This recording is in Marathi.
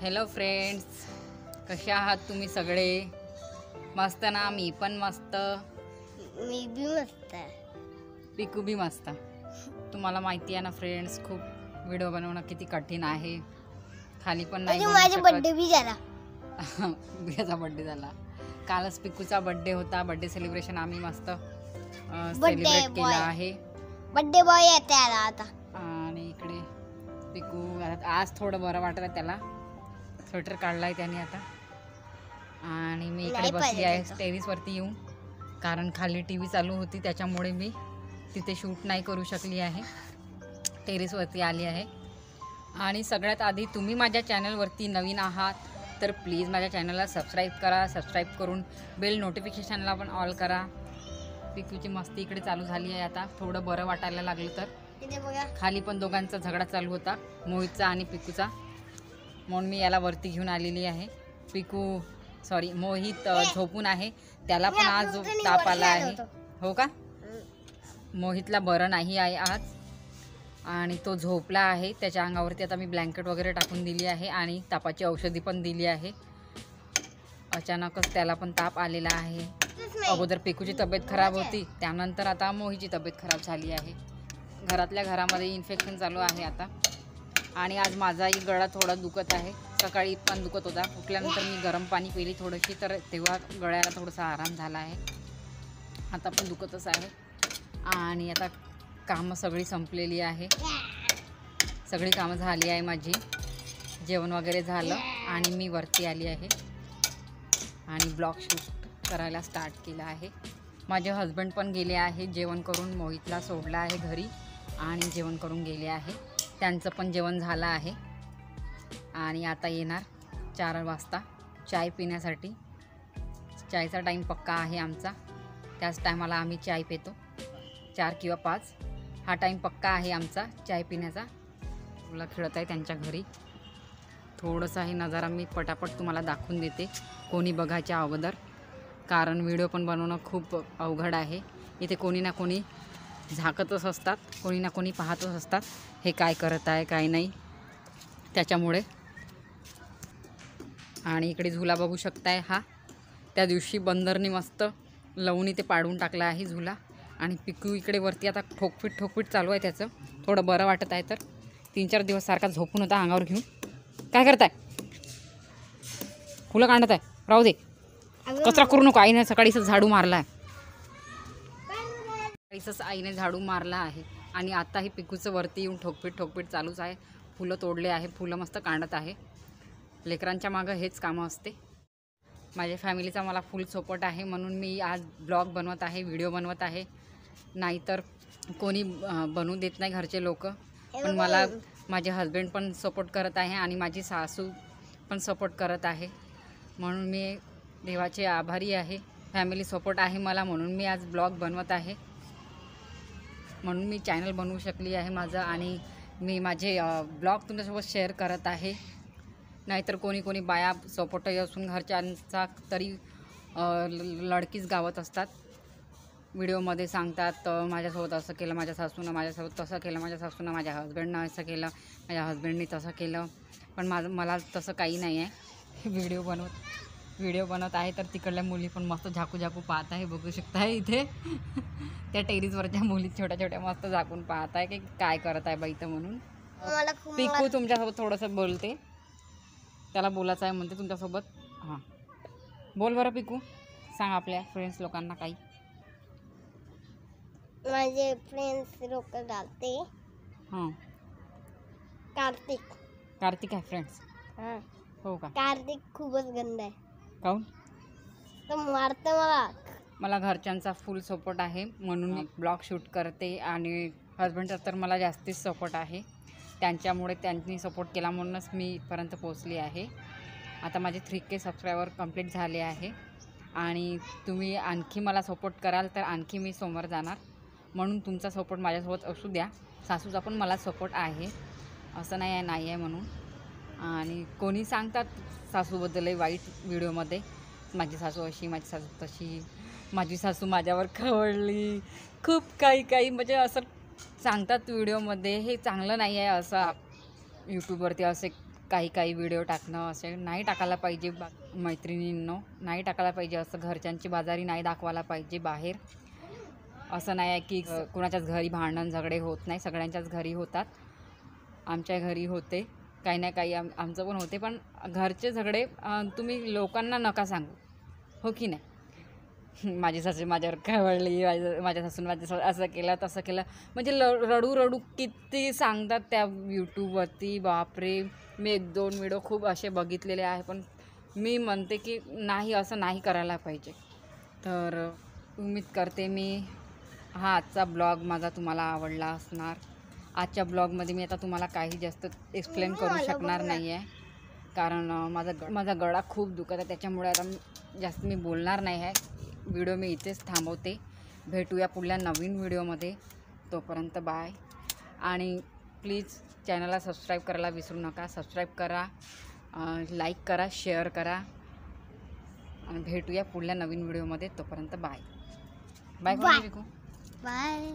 हॅलो फ्रेंड्स, कसे आहात तुम्ही सगळे? मस्त ना? मी पण मस्त. मी भी मस्त. पिकू भी मस्त. तुम्हाला माहिती आहे ना फ्रेंड्स, खूप व्हिडिओ बनवणं किती कठीण आहे. खाली पण नाही बनवू माझा शकत. बर्थडे भी झाला. बियाचा बर्थडे झाला. कालच पिकूचा बर्थडे होता. बर्थडे सेलिब्रेशन आम्ही मस्त सेलिब्रेट केला आहे. बर्थडे बॉय येते आता. आणि इकडे पिकू आज थोडं बरं वाटत आहे त्याला. स्वेटर काढलाय त्याने आता. आणि मी इकडे बसली आहे टेरेसवरती येऊन, कारण खाली टीव्ही चालू होती त्याच्यामुळे मी तिथे शूट नाही करू शकली आहे. टेरेसवरती आली आहे. आणि सगळ्यात आधी तुम्ही माझ्या चॅनलवरती नवीन आहात तर प्लीज माझ्या चॅनलला सबस्क्राईब करा. सबस्क्राईब करून बेल नोटिफिकेशनला पण ऑल करा. पिकूची मस्ती इकडे चालू झाली आहे. आता थोडं बरं वाटायला लागलं तर खाली पण दोघांचा झगडा चालू होता, मोहितचा आणि पिकूचा, म्हणून मी याला वरती घेऊन आलेली आहे. मोहित झोपून आहे. त्याला पण आज ताप आला आहे. हो का? मोहितला बरं नाही आहे आज आणि तो झोपला आहे. त्याच्या अंगावरती आता मी ब्लँकेट वगैरे टाकून दिली आहे आणि तापाची औषधी पण दिली आहे. अचानकच त्याला पण ताप आलेला आहे. अगोदर पिकूची तब्येत खराब होती, त्यानंतर आता मोहितची तब्येत खराब झाली आहे. घरातल्या घरामध्ये इन्फेक्शन चालू आहे आता. आणि आज माझाही गळा थोडा दुखत आहे. सकाळी पण दुखत होता. उठल्यानंतर मी गरम पाणी पिली थोडीशी, तर तेव्हा गळ्याला थोडासा आराम झाला आहे. आता पण दुखतच आहे. आणि आता कामं सगळी संपलेली आहे. सगळी कामं झाली आहे माझी. जेवण वगैरे झालं आणि मी वरती आली आहे आणि ब्लॉग शूट करायला स्टार्ट केला आहे. माझे हस्बंड पण गेले आहे जेवण करून. मोहितला सोडला आहे घरी आणि जेवण करून गेले आहे. त्यांचं पण जेवण झालं आहे आणि आता येणार 4 वाजता चाय पिण्यासाठी. चायचा टाईम पक्का आहे आमचा. त्याच टायमाला आम्ही चाय पितो. 4 किंवा 5 हा टाईम पक्का आहे आमचा चाय पिण्याचा. मुलं खेळत आहे त्यांच्या घरी. थोडंसं हे नजारा मी पटापट तुम्हाला दाखवून देते कोणी बघायच्या अगोदर, कारण व्हिडिओ पण बनवणं खूप अवघड आहे. इथे कोणी ना कोणी झाकतच असतात, कोणी ना कोणी पाहतच असतात हे काय करत आहे काय नाही, त्याच्यामुळे. आणि इकडे झुला बघू शकताय. हा त्या दिवशी बंदरनी मस्त लावून इथे पाडून टाकला आहे झुला. आणि पिकू इकडे वरती आता ठोकपीट चालू आहे त्याचं. थोडं बरं वाटत आहे. तर 3-4 दिवस सारखा झोपून होता अंगावर घेऊन. काय करताय? फुलं काढत आहे? राहू दे, कचरा करू नको. आईने सकाळीच झाडू मारला आहे. आईने झाडू मारला आहे. आणि आताही पिकूचं वरती येऊन ठोकपीट चालूच आहे. फुलं तोडले आहे, फुलं मस्त काढत आहे. लेकरांच्या मागं हेच कामं असते. माझ्या फॅमिलीचा मला फुल सपोर्ट आहे, म्हणून मी आज ब्लॉग बनवत आहे, व्हिडिओ बनवत आहे. नाहीतर कोणी बनवू देत नाही घरचे लोक. पण मला माझे हस्बंड पण सपोर्ट करत आहे आणि माझी सासू पण सपोर्ट करत आहे, म्हणून मी देवाचे आभारी आहे. फॅमिली सपोर्ट आहे मला, म्हणून मी आज ब्लॉग बनवत आहे. म्हणून मी चॅनल बनवू शकली आहे माझं. आणि मी माझे ब्लॉग तुमच्यासोबत शेअर करत आहे. नाहीतर कोणी बाया सपोर्ट असून घरच्यांचा तरी लडकीच गावत असतात. व्हिडिओमध्ये सांगतात माझ्यासोबत असं केलं माझ्या सासूनं, माझ्यासोबत तसं केलं माझ्या सासूनं, माझ्या हस्बंडनं असं केलं, माझ्या हस्बंडनी तसं केलं. पण मला तसं काही नाही आहे. व्हिडिओ बनवत आहे तर तिकडल्या मुली पण मस्त झाकू पाहत आहे. बघू शकता इथे त्या टेरेसवरच्या मुली छोट्या मस्त झाकून पाहत आहे की काय करत आहे बाई तर म्हणून. पिकू तुमच्यासोबत थोडंसं बोलते, त्याला बोलायचं आहे म्हणते तुमच्यासोबत. हां बोल बरं पिकू, सांग आपल्या फ्रेंड्स लोकांना काही. माझे फ्रेंड्स लोक घालते. हां कार्तिक आहे फ्रेंड्स. हां हो का? कार्तिक खूपच गंद आहे. काऊन? तर मारतं मला घरच्यांचा फुल सपोर्ट आहे, म्हणून मी ब्लॉग शूट करते. आणि हस्बंडचा तर मला जास्तीच सपोर्ट आहे. त्यांच्यामुळे त्यांनी सपोर्ट केला म्हणूनच मी इथपर्यंत पोचली आहे. आता माझे 3K सबस्क्रायबर कंप्लीट झाले आहे. आणि तुम्ही आणखी मला सपोर्ट कराल तर आणखी मी समोर जाणार, म्हणून तुमचा सपोर्ट माझ्यासोबत असू द्या. सासूचा पण मला सपोर्ट आहे, असं नाही आहे म्हणून. आणि कोणी सांगतात सासूबद्दलही वाईट व्हिडिओमध्ये, माझी सासू अशी, माझी सासू तशी, माझी सासू माझ्यावर खवळली, खूप काही म्हणजे असं सांगतात व्हिडिओमध्ये. हे चांगलं नाही आहे. असं यूट्यूबवरती असे काही काही व्हिडिओ टाकणं असे नाही टाकायला पाहिजे. मैत्रिणींनो, नाही टाकायला पाहिजे असं. घरच्यांची बाजारी नाही दाखवायला पाहिजे बाहेर. असं नाही आहे की कुणाच्याच घरी भांडण झगडे होत नाही, सगळ्यांच्याच घरी होतात. आमच्या घरी होते काही ना काही, आमचं पण होते. पण घरचे झगडे तुम्ही लोकांना नका सांगू, हो की नाही. माझी सासू माझ्यावर खवळली, माझ्या सासून असं केलं तसं केलं, म्हणजे रडू रडू किती सांगतात त्या यूट्यूबवरती. बापरे, मी 1-2 व्हिडिओ खूप असे बघितलेले आहे. पण मी म्हणते की नाही, असं नाही करायला पाहिजे. तर उम्मीद करते मी हा आजचा ब्लॉग माझा तुम्हाला आवडला असणार. आजच्या ब्लॉगमध्ये मी आता तुम्हाला काही जास्त एक्सप्लेन करू शकणार नाही आहे, कारण माझा गळा खूप दुखत आहे. त्याच्यामुळे आता जास्त मी बोलणार नाही आहे. व्हिडिओ मी इथेच थांबवते. भेटूया पुढल्या नवीन व्हिडिओमध्ये. तोपर्यंत बाय. आणि प्लीज चॅनलला सबस्क्राईब करायला विसरू नका. सबस्क्राईब करा, लाईक करा, शेअर करा. आणि भेटूया पुढल्या नवीन व्हिडिओमध्ये. तोपर्यंत बाय बाय. बाय.